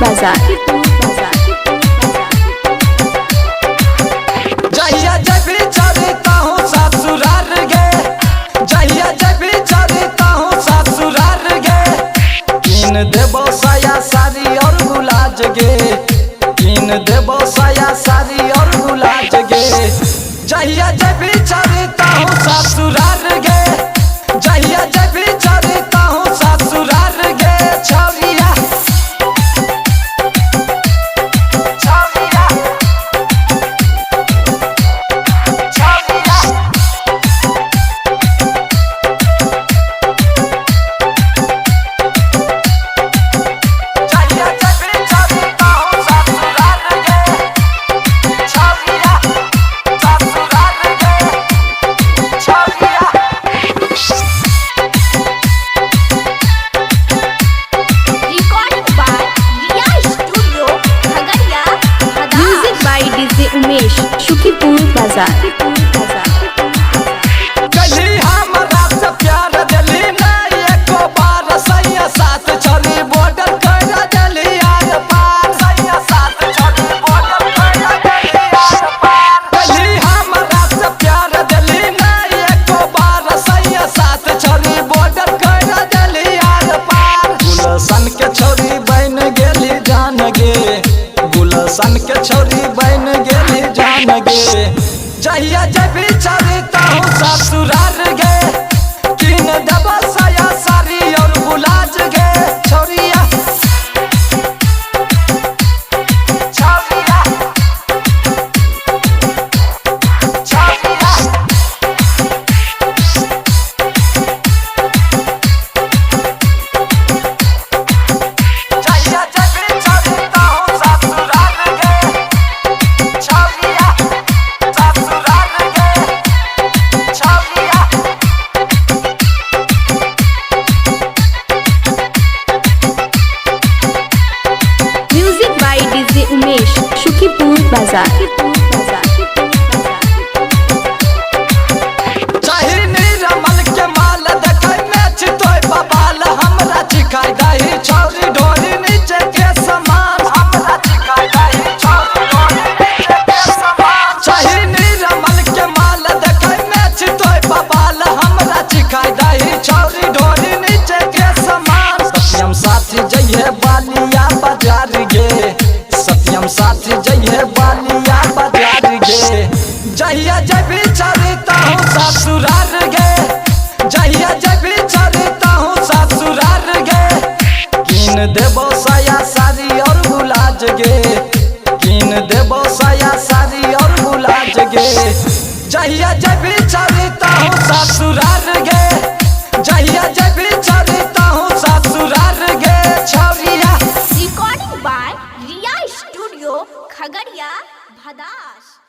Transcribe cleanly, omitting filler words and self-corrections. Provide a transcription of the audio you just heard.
बाजार। जहिया जब भी चलता हूँ ससुराल गे, जहिया जब भी चलता हूँ ससुराल गे, कीन देबो साया साड़ी और गुलाज गे, कीन देबो साया साड़ी और गुलाज गे। जहिया जब भी चलता हूँ ससुराल गे, जहिया जब भी चलता हूँ ससुराल गे, छौरिया छौरिया छौरिया जहिया जब भी चलता हूँ ससुराल गे, छौरिया ससुराल गे, छौरिया Recorded by Riya Studio, Khagariya, music by DJ Umesh, Shukipur बाजार। कली हमरा से प्यार दिली नहीं एको बार, सैया साथ चली बॉर्डर कर दिली यार पार, सैया साथ चली बॉर्डर कर दिली यार पार। कली हमरा से प्यार दिली नहीं एको बार, सैया साथ चली बॉर्डर कर दिली यार पार। गुलशन के छोरी बन गेली जान गे, गुलशन के छोरी बन गेली जान गे। जहिया जब भी चलता हूँ ससुराल गे, कीन देबो साया साड़ी और गुलाज गे, छौरिया छौरिया छौरिया जहिया जब भी चलता हूँ ससुराल गे, छौरिया ससुराल गे, छौरिया music by DJ Umesh, Shukipur बाजार। चाही निरमल के माल देखै मैच तोय बबाल, हमरा चिखाई दही छौरी ढोली नीचे के समान, हमरा चिखाई दही छौरी ढोली नीचे के समान। चाही निरमल के माल देखै मैच तोय बबाल, हमरा चिखाई दही छौरी ढोली नीचे के समान। सत्यम साथी जइहे बालिया बाजार गे, सत्यम साथी जइहे बालिया बाजार गे। जहिया जब भी चलता हूँ ससुराल गे, जहिया जब भी चलता हूँ ससुराल गे, कीन देबो साया साड़ी और गुलाज गे, कीन देबो साया साड़ी और गुलाज गे। जहिया जब भी चलता हूँ ससुराल गे, जहिया जब भी चलता हूँ ससुराल गे, छौरिया Recording by Riya Studio, Khagariya, Bhadash।